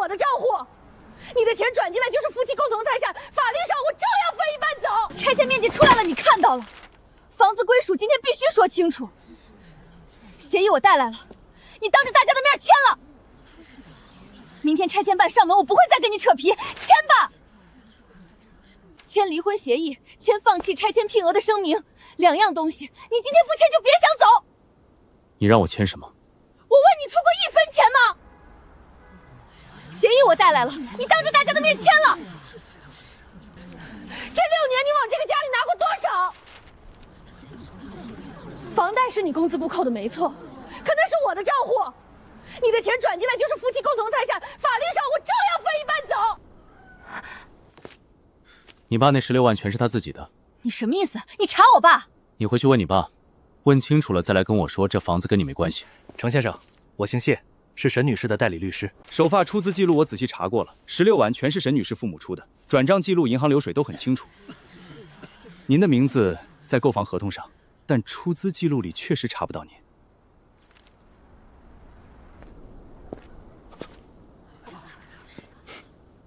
我的账户，你的钱转进来就是夫妻共同财产，法律上我照样分一半走。拆迁面积出来了，你看到了，房子归属今天必须说清楚。协议我带来了，你当着大家的面签了。明天拆迁办上门，我不会再跟你扯皮，签吧。签离婚协议，签放弃拆迁聘额的声明，2样东西，你今天不签就别想走。你让我签什么？我问你出过1分钱吗？协议我带来了，你当着大家的面签了。这6年你往这个家里拿过多少？房贷是你工资部扣的没错，可那是我的账户，你的钱转进来就是夫妻共同财产，法律上我照样分一半走。你爸那16万全是他自己的。你什么意思？你查我爸？你回去问你爸，问清楚了再来跟我说这房子跟你没关系。程先生，我姓谢，是沈女士的代理律师。首发出资记录我仔细查过了，16万全是沈女士父母出的，转账记录、银行流水都很清楚。您的名字在购房合同上，但出资记录里确实查不到您。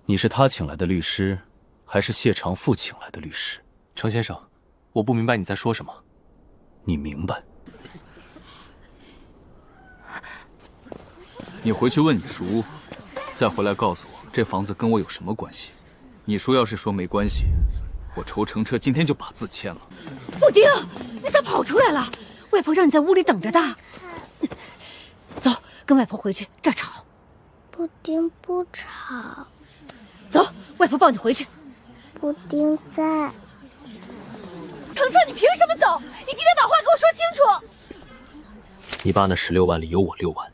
你是他请来的律师，还是谢长富请来的律师？程先生，我不明白你在说什么。你明白？你回去问你叔，再回来告诉我这房子跟我有什么关系。你叔要是说没关系，我仇成车今天就把字签了。布丁，你咋跑出来了？外婆让你在屋里等着的。走，跟外婆回去，这儿吵。布丁不吵。走，外婆抱你回去。布丁在。程策，你凭什么走？你今天把话给我说清楚。你爸那16万里有我6万。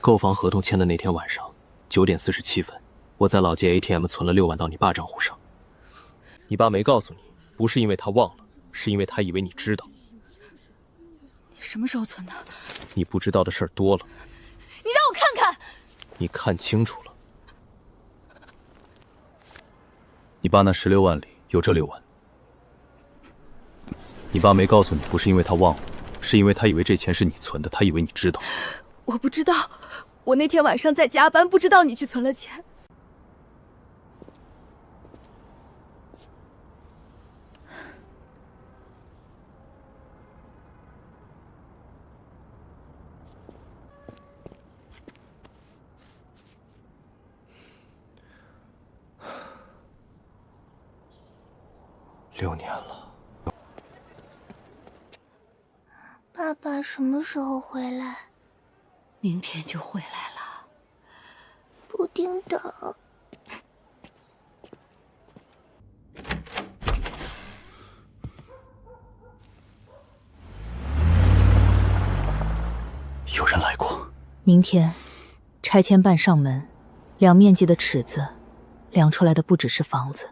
购房合同签的那天晚上9点47分，我在老街 ATM 存了6万到你爸账户上。你爸没告诉你，不是因为他忘了，是因为他以为你知道。你什么时候存的？你不知道的事儿多了。你让我看看。你看清楚了。你爸那16万里有这6万。你爸没告诉你，不是因为他忘了，是因为他以为这钱是你存的，他以为你知道。我不知道，我那天晚上在加班，不知道你去存了钱。6年了。爸爸什么时候回来？明天就回来了。布丁等。有人来过。明天，拆迁办上门，2面积的尺子，量出来的不只是房子。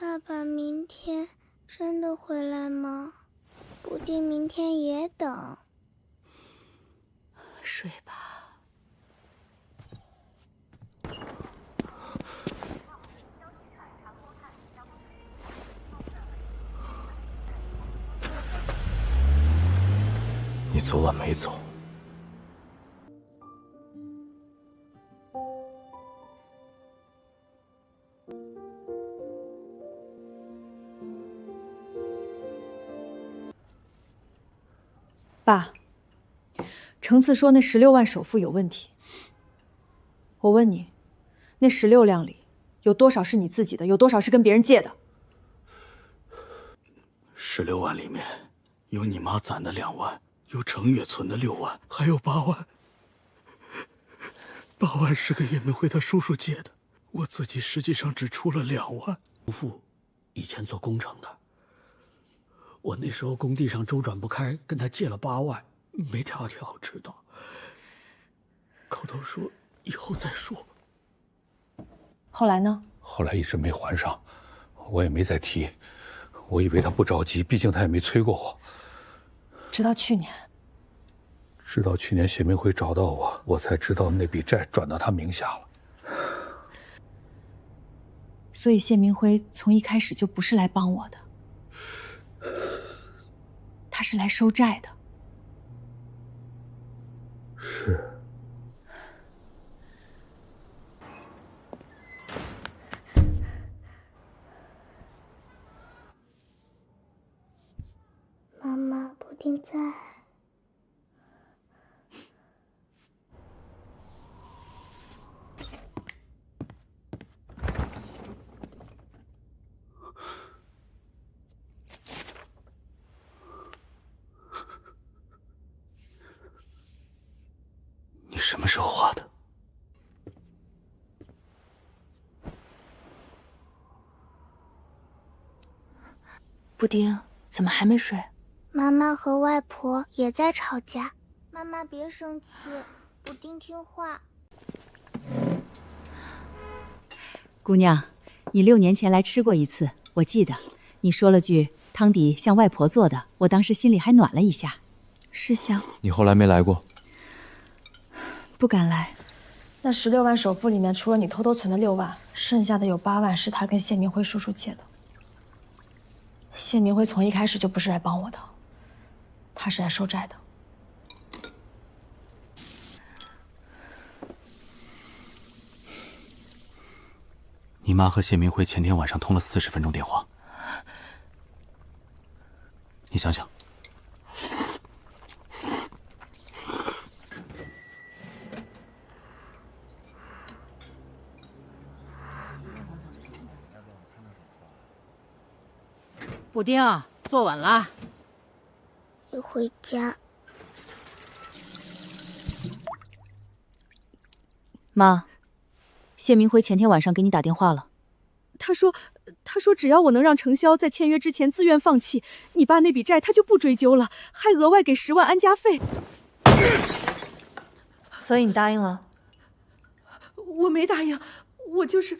爸爸明天真的回来吗？布丁明天也等。睡吧。你昨晚没走。爸，程次说那16万首付有问题。我问你，那16辆里有多少是你自己的，有多少是跟别人借的？16万里面有你妈攒的2万，有程月存的6万，还有8万。8万是跟叶明辉他叔叔借的，我自己实际上只出了2万。伯父以前做工程的，我那时候工地上周转不开，跟他借了8万，没条条知道，口头说以后再说。后来呢？后来一直没还上，我也没再提。我以为他不着急，毕竟他也没催过我。直到去年。直到去年谢明辉找到我，我才知道那笔债转到他名下了。所以谢明辉从一开始就不是来帮我的，他是来收债的。是。妈妈，布丁在。你什么时候画的？布丁，怎么还没睡？妈妈和外婆也在吵架。妈妈别生气，布丁听话。姑娘，你6年前来吃过一次，我记得。你说了句汤底像外婆做的，我当时心里还暖了一下。是像。你后来没来过？不敢来。那16万首付里面，除了你偷偷存的6万，剩下的有8万是他跟谢明辉叔叔借的。谢明辉从一开始就不是来帮我的，他是来收债的。你妈和谢明辉前天晚上通了40分钟电话，你想想。布丁，坐稳了。一回家，妈，谢明辉前天晚上给你打电话了。他说只要我能让程潇在签约之前自愿放弃，你爸那笔债他就不追究了，还额外给10万安家费。所以你答应了？我没答应，我就是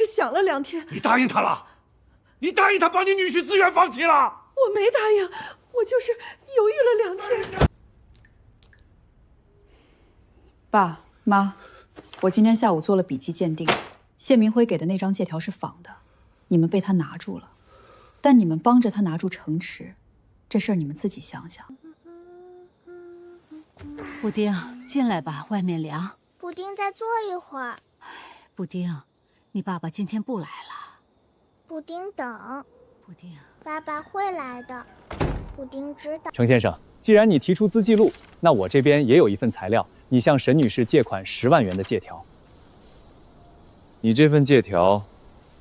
想了2天。你答应他了？你答应他帮你女婿自愿放弃了？我没答应，我就是犹豫了2天。爸妈，我今天下午做了笔迹鉴定，谢明辉给的那张借条是仿的，你们被他拿住了，但你们帮着他拿住城池，这事儿你们自己想想。布丁，进来吧，外面凉。布丁再坐一会儿。布丁，你爸爸今天不来了。布丁等。布丁，爸爸会来的。布丁知道。程先生，既然你提出资记录，那我这边也有一份材料，你向沈女士借款10万元的借条。你这份借条，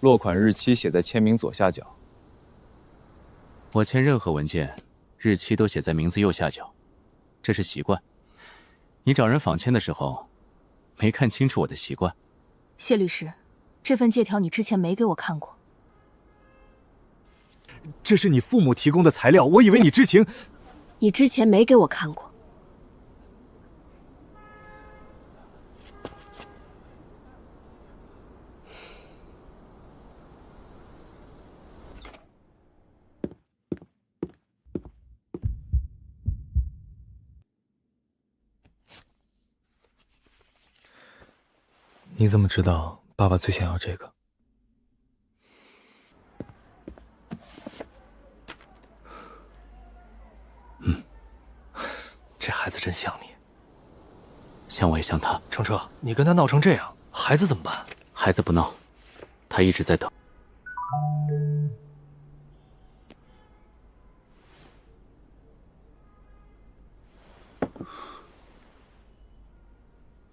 落款日期写在签名左下角。我签任何文件，日期都写在名字右下角，这是习惯。你找人仿签的时候，没看清楚我的习惯。谢律师，这份借条你之前没给我看过。这是你父母提供的材料，我以为你知情。你之前没给我看过。你怎么知道爸爸最想要这个？这孩子真像你，像我也像他。程澈，你跟他闹成这样，孩子怎么办？孩子不闹，他一直在等。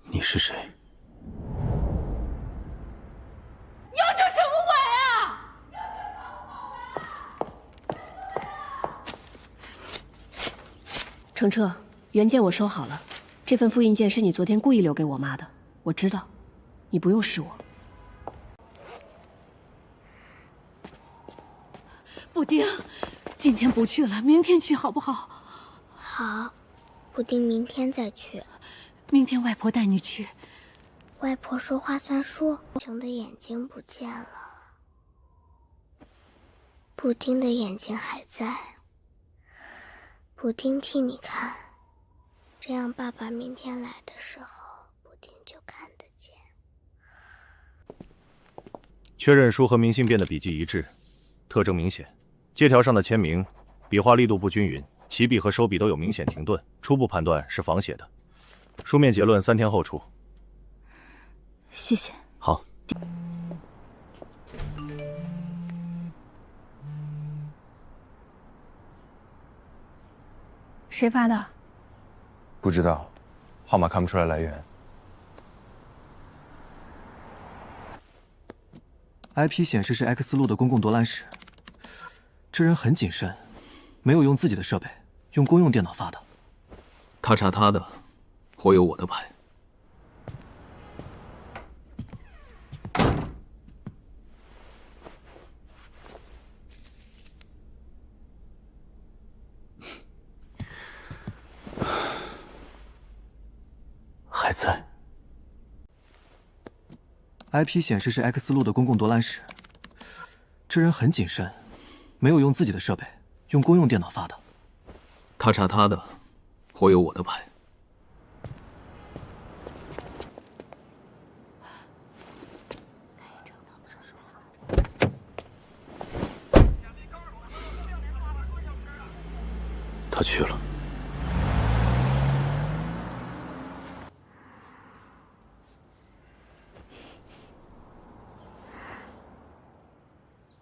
你是谁？妖精什么鬼啊！程澈，原件我收好了，这份复印件是你昨天故意留给我妈的，我知道，你不用试我。布丁，今天不去了，明天去好不好？好，布丁明天再去。明天外婆带你去。外婆说话算数。熊的眼睛不见了，布丁的眼睛还在。布丁替你看，这样爸爸明天来的时候，布丁就看得见。确认书和明信片的笔迹一致，特征明显。借条上的签名，笔画力度不均匀，起笔和收笔都有明显停顿，初步判断是仿写的。书面结论3天后出。谢谢。好。谁发的？不知道，号码看不出来来源。IP 显示是 X 路的公共夺栏使，这人很谨慎，没有用自己的设备，用公用电脑发的。他查他的，我有我的牌。还在。IP 显示是 X 路的公共夺栏使，这人很谨慎，没有用自己的设备，用公用电脑发的。他查他的，我有我的牌。他去了。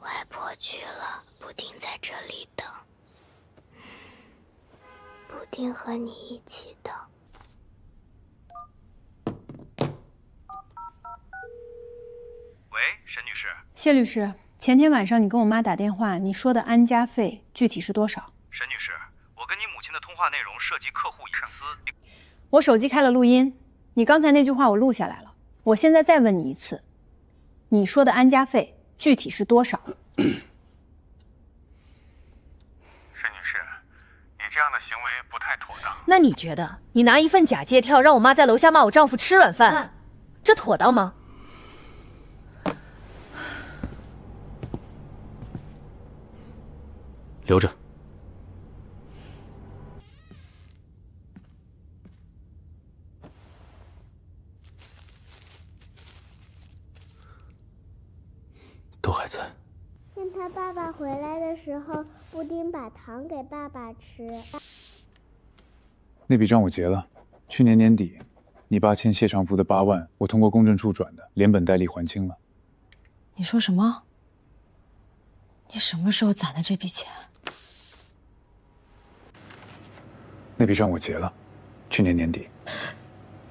外婆去了，布丁在这里等。布丁和你一起等。喂，沈女士。谢律师，前天晚上你跟我妈打电话，你说的安家费具体是多少？沈女士，我跟你母亲的通话内容涉及客户隐私。我手机开了录音，你刚才那句话我录下来了。我现在再问你一次，你说的安家费具体是多少？沈女士，你这样的行为不太妥当。那你觉得，你拿一份假借条让我妈在楼下骂我丈夫吃软饭，这妥当吗？留着。都还在。趁他爸爸回来的时候，布丁把糖给爸爸吃。那笔账我结了，去年年底，你爸欠谢长福的8万，我通过公证处转的，连本带利还清了。你说什么？你什么时候攒的这笔钱？那笔账我结了，去年年底。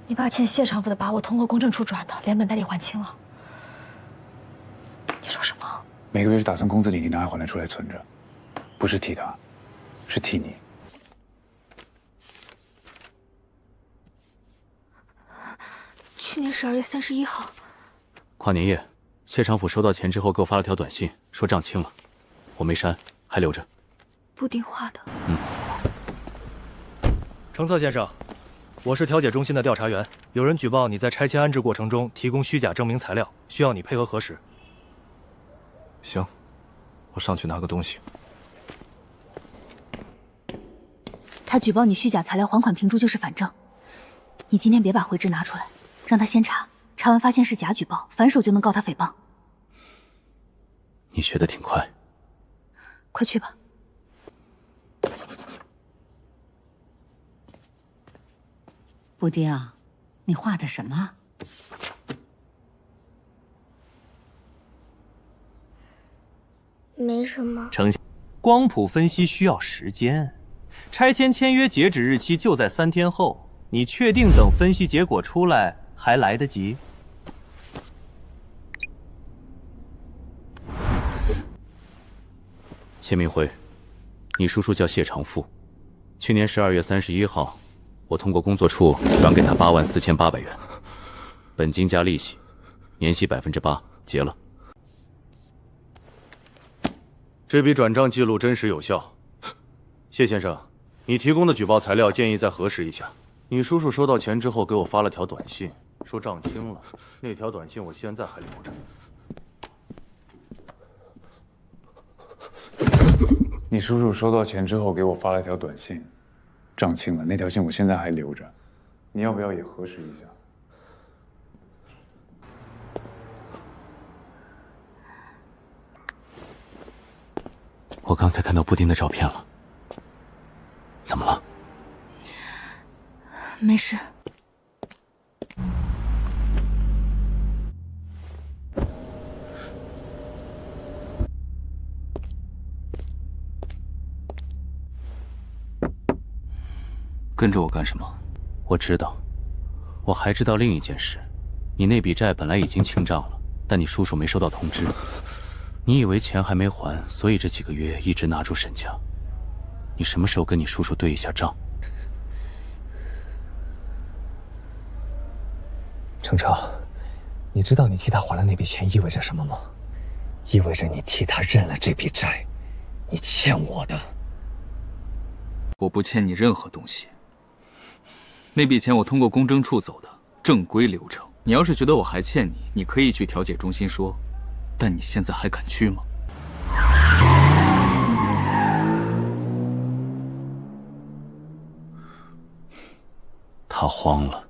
你爸欠谢长福的8，我通过公证处转的，连本带利还清了。你说什么？每个月是打算工资里你拿1还来出来存着，不是替他，是替你。去年12月31号，跨年夜，谢长甫收到钱之后给我发了条短信，说账清了，我没删，还留着。布丁画的。程策先生，我是调解中心的调查员，有人举报你在拆迁安置过程中提供虚假证明材料，需要你配合核实。行，我上去拿个东西。他举报你虚假材料还款凭注就是反证，你今天别把回执拿出来，让他先查，查完发现是假举报，反手就能告他诽谤。你学得挺快，快去吧。布丁，你画的什么？没什么。光谱分析需要时间，拆迁签约截止日期就在3天后，你确定等分析结果出来还来得及？谢明辉，你叔叔叫谢长富，去年12月31号，我通过工作处转给他8万4800元，本金加利息，年息8%，结了。这笔转账记录真实有效。谢先生，你提供的举报材料建议再核实一下。你叔叔收到钱之后给我发了条短信，说账清了，那条短信我现在还留着。你叔叔收到钱之后给我发了条短信，账清了，那条信我现在还留着，你要不要也核实一下？我刚才看到布丁的照片了，怎么了？没事。跟着我干什么？我知道，我还知道另一件事，你那笔债本来已经清账了，但你叔叔没收到通知。你以为钱还没还，所以这几个月一直拿住沈家。你什么时候跟你叔叔对一下账？程程，你知道你替他还了那笔钱意味着什么吗？意味着你替他认了这笔债，你欠我的。我不欠你任何东西。那笔钱我通过公证处走的，正规流程。你要是觉得我还欠你，你可以去调解中心说，但你现在还敢去吗？他慌了。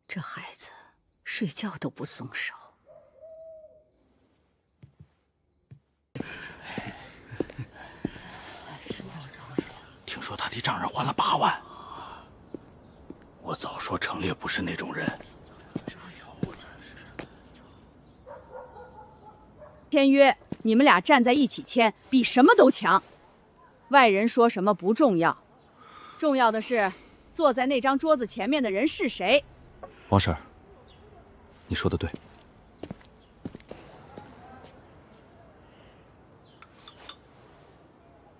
这孩子睡觉都不松手。听说他替丈人还了8万，我早说程烈不是那种人。签约，你们俩站在一起签，比什么都强。外人说什么不重要，重要的是坐在那张桌子前面的人是谁。王婶儿，你说的对。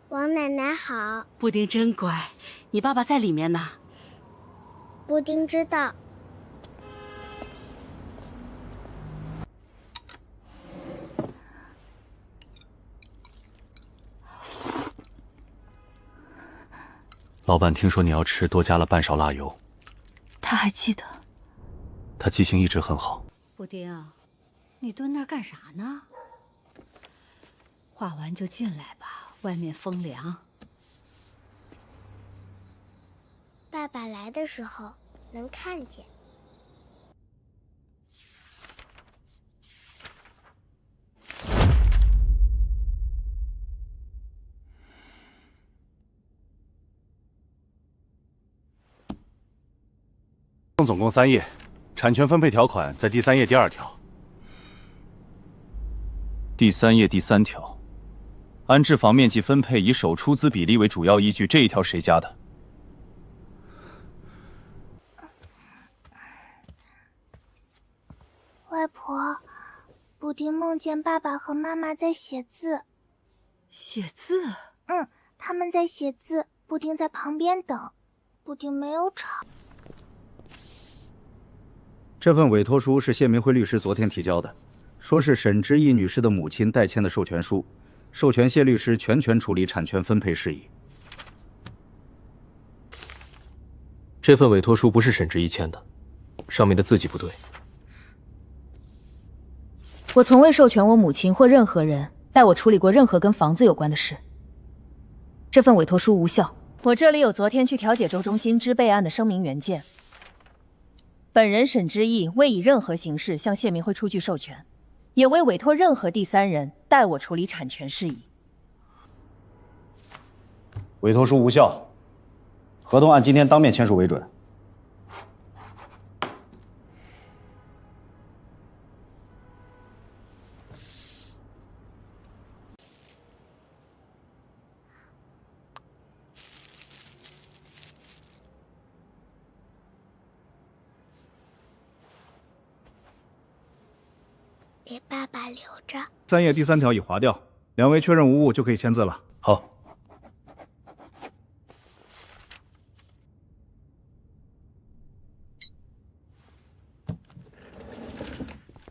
王奶奶好。布丁真乖，你爸爸在里面呢。布丁知道。老板听说你要吃，多加了半勺辣油。他还记得。他记性一直很好。布丁，你蹲那儿干啥呢？画完就进来吧，外面风凉。爸爸来的时候能看见。总共3页，产权分配条款在第3页第2条。第3页第3条，安置房面积分配以首出资比例为主要依据，这一条谁加的？外婆，布丁梦见爸爸和妈妈在写字。写字？他们在写字，布丁在旁边等，布丁没有吵。这份委托书是谢明辉律师昨天提交的，说是沈之意女士的母亲代签的授权书，授权谢律师全权处理产权分配事宜。这份委托书不是沈之意签的，上面的字迹不对。我从未授权我母亲或任何人代我处理过任何跟房子有关的事。这份委托书无效。我这里有昨天去调解周中心支备案的声明原件。本人沈之意未以任何形式向谢明辉出具授权，也未委托任何第3人代我处理产权事宜。委托书无效，合同按今天当面签署为准。给爸爸留着。3页第3条已划掉，两位确认无误就可以签字了。好。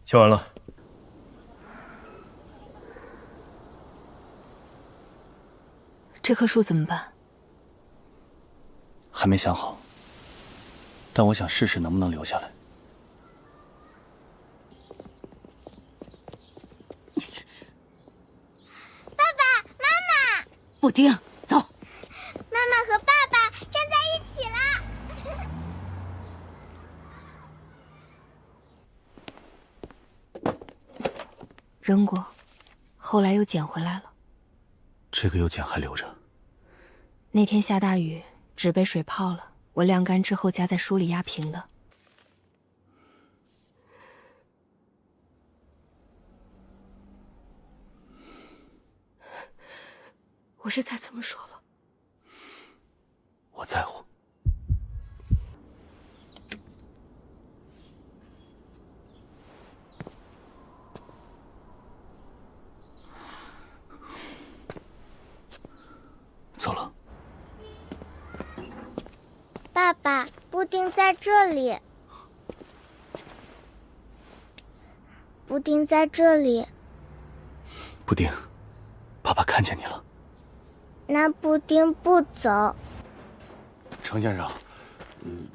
签完了。这棵树怎么办？还没想好，但我想试试能不能留下来。布丁，走。妈妈和爸爸站在一起了。扔过，后来又捡回来了。这个有捡还留着。那天下大雨，纸被水泡了，我晾干之后夹在书里压平的。是再怎么说了。我在乎。走了。爸爸，布丁在这里。布丁在这里。布丁，爸爸看见你了。那布丁不走。程先生，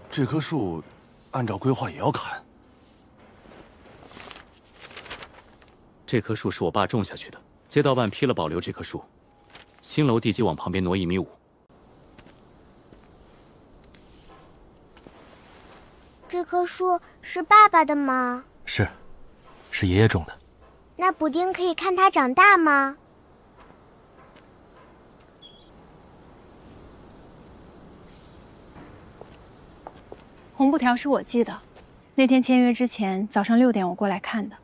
这棵树按照规划也要砍。这棵树是我爸种下去的，街道办批了保留这棵树。新楼地基往旁边挪1.5米。这棵树是爸爸的吗？是爷爷种的。那补丁可以看它长大吗？红布条是我寄的，那天签约之前早上6点我过来看的。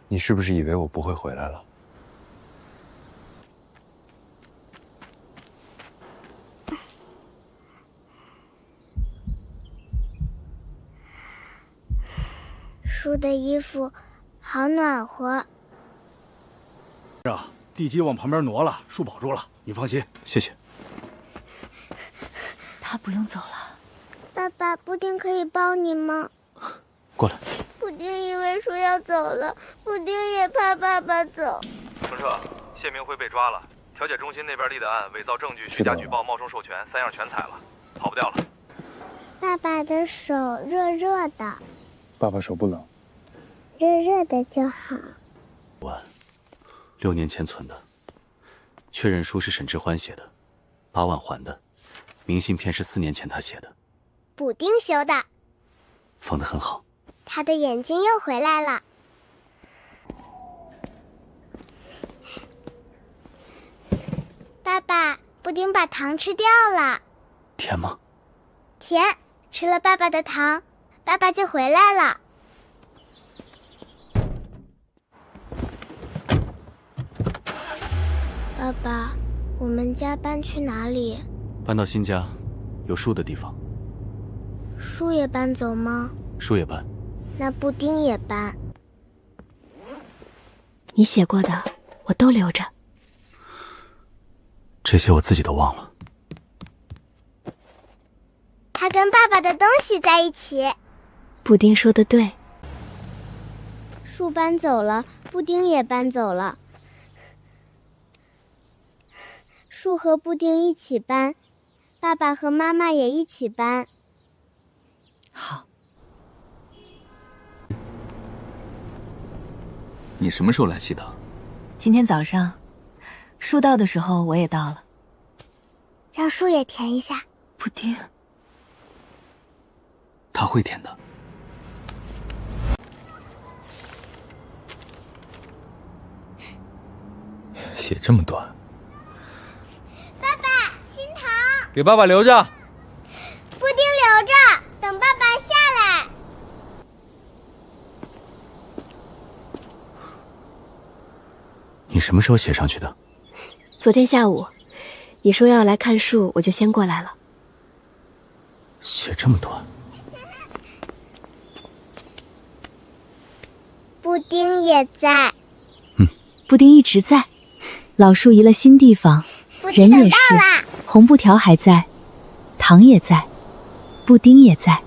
你是不是以为我不会回来了？树的衣服好暖和。地基往旁边挪了，树保住了，你放心。谢谢。他不用走了。爸爸，布丁可以抱你吗？过来。布丁以为树要走了，布丁也怕爸爸走。程澈，谢明辉被抓了，调解中心那边立的案，伪造证据、虚假举报、冒充授权，3样全采了，跑不掉了。爸爸的手热热的。爸爸手不冷。热热的就好。完，6年前存的，确认书是沈志欢写的，8万还的，明信片是4年前他写的，补丁修的，缝得很好。他的眼睛又回来了。爸爸，布丁把糖吃掉了。甜吗？甜，吃了爸爸的糖，爸爸就回来了。爸爸，我们家搬去哪里？搬到新家，有树的地方。树也搬走吗？树也搬。那布丁也搬。你写过的，我都留着。这些我自己都忘了。他跟爸爸的东西在一起。布丁说的对。树搬走了，布丁也搬走了。树和布丁一起搬，爸爸和妈妈也一起搬。好。你什么时候来西塘？今天早上，树到的时候我也到了。让树也舔一下。布丁。他会舔的。写这么短。爸爸，新糖。给爸爸留着。布丁留着，等爸爸下来。你什么时候写上去的？昨天下午，你说要来看树，我就先过来了。写这么短。布丁也在。布丁一直在。老树移了新地方，人也是。红布条还在，糖也在，布丁也在。